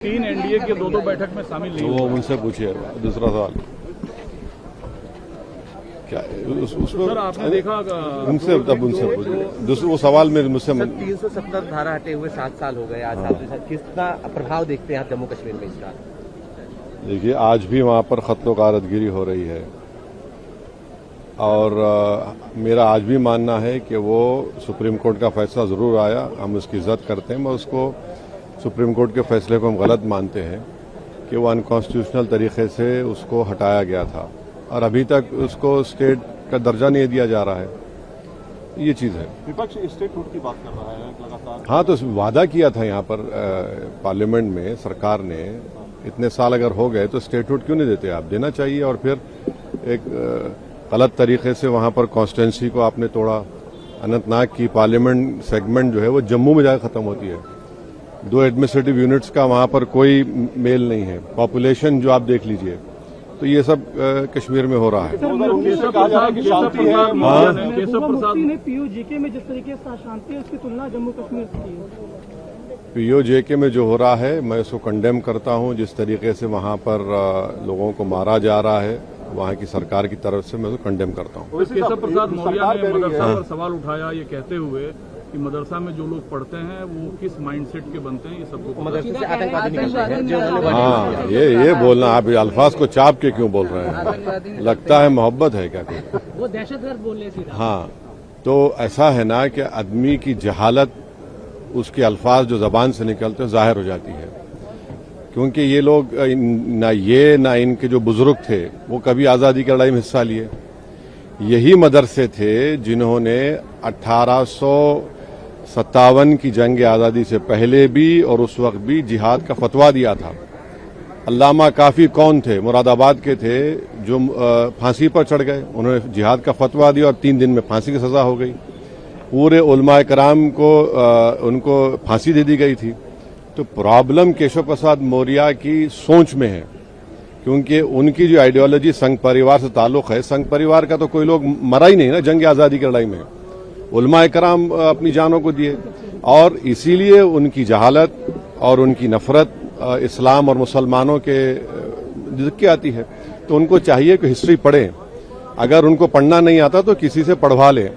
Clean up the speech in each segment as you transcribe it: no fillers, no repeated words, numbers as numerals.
तीन एनडीए के दो बैठक में शामिल नहीं वो उनसे पूछिए। दूसरा सवाल क्या उसको सर आपने देखा उनसे तब उनसे पूछिए। दूसरा वो सवाल मेरे मुझसे 370 धारा हटे हुए 7 साल हो गए। आज साहब कितना प्रभाव देखते हैं आप जम्मू कश्मीर में इसका? देखिए, आज भी वहां पर खत्लो गारतगिरी हो रही है और मेरा आज भी मानना है कि वो सुप्रीम कोर्ट का फैसला जरूर आया, हम उसकी इज्जत करते हैं। मैं उसको सुप्रीम कोर्ट के फैसले को हम गलत मानते हैं कि वो अनकॉन्स्टिट्यूशनल तरीके से उसको हटाया गया था और अभी तक उसको स्टेट का दर्जा नहीं दिया जा रहा है। ये चीज है। विपक्ष स्टेटहुड की बात कर रहा है लगातार। हाँ, तो वादा किया था यहाँ पर पार्लियामेंट में सरकार ने, इतने साल अगर हो गए तो स्टेटहुड क्यों नहीं देते? आप देना चाहिए। और फिर एक गलत तरीके से वहां पर कॉन्स्टिट्यूंसी को आपने तोड़ा। अनंतनाग की पार्लियामेंट सेगमेंट जो है वो जम्मू में जाकर खत्म होती है। 2 एडमिनिस्ट्रेटिव यूनिट्स का वहां पर कोई मेल नहीं है। पॉपुलेशन जो आप देख लीजिए, तो ये सब कश्मीर में हो रहा है। केशव प्रसाद ने पीओजेके में जिस तरीके से शांति है उसकी तुलना जम्मू कश्मीर से की है। पीओजेके में जो हो रहा है मैं उसको कंडेम करता हूं। जिस तरीके से वहां पर लोगों को मारा जा रहा है वहां की सरकार की तरफ से, मैं उसको कंडेम करता हूं। केशव प्रसाद मौर्य ने मदरसा पर सवाल उठाया ये कहते हुए कि मदरसा में जो लोग पढ़ते हैं वो किस माइंडसेट के बनते हैं, ये सबको मदरसे से आतंकवादी निकलते हैं जो उन्होंने हाँ, ये बोलना आप अल्फाज को चाप के क्यों बोल रहे हैं? लगता है मोहब्बत है क्या कोई? वो दहशतगर्द बोल रहे थे। हाँ, तो ऐसा है ना कि आदमी की जहालत उसके अल्फाज जो जबान से निकलते हैं जाहिर हो जाती है। क्योंकि ये लोग ना इनके जो बुजुर्ग थे वो कभी आज़ादी की लड़ाई में हिस्सा लिए। यही मदरसे थे जिन्होंने 1857 की जंग आज़ादी से पहले भी और उस वक्त भी जिहाद का फतवा दिया था। अल्लामा काफी कौन थे? मुरादाबाद के थे, जो फांसी पर चढ़ गए। उन्होंने जिहाद का फतवा दिया और 3 दिन में फांसी की सजा हो गई। पूरे उलमाए कराम को उनको फांसी दे दी गई थी। तो प्रॉब्लम केशव प्रसाद मौर्य की सोच में है, क्योंकि उनकी जो आइडियोलॉजी संघ परिवार से ताल्लुक है। संघ परिवार का तो कोई लोग मरा ही नहीं ना जंग आज़ादी की लड़ाई में। उलमाए कराम अपनी जानों को दिए और इसीलिए उनकी जहालत और उनकी नफरत इस्लाम और मुसलमानों के जिक्के आती है। तो उनको चाहिए कि हिस्ट्री पढ़ें। अगर उनको पढ़ना नहीं आता तो किसी से पढ़वा लें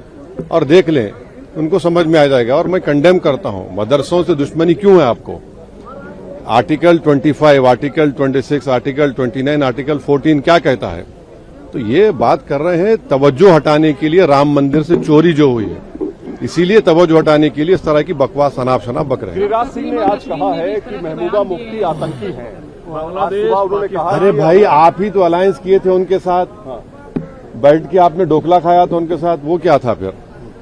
और देख लें, उनको समझ में आ जाएगा। और मैं कंडेम करता हूं, मदरसों से दुश्मनी क्यों है आपको? आर्टिकल 25, आर्टिकल 26, आर्टिकल 29, आर्टिकल 14 क्या कहता है? तो ये बात कर रहे हैं तवज्जो हटाने के लिए। राम मंदिर से चोरी जो हुई है, इसीलिए तवज्जो हटाने के लिए इस तरह की बकवास शनाब बक रहे हैं। गिरिराज सिंह ने आज कहा है कि महबूबा मुफ्ती आतंकी हैं। उन्होंने कहा, अरे भाई, आप ही तो अलायंस किए थे उनके साथ, बैठ के आपने ढोकला खाया था उनके साथ, वो क्या था फिर?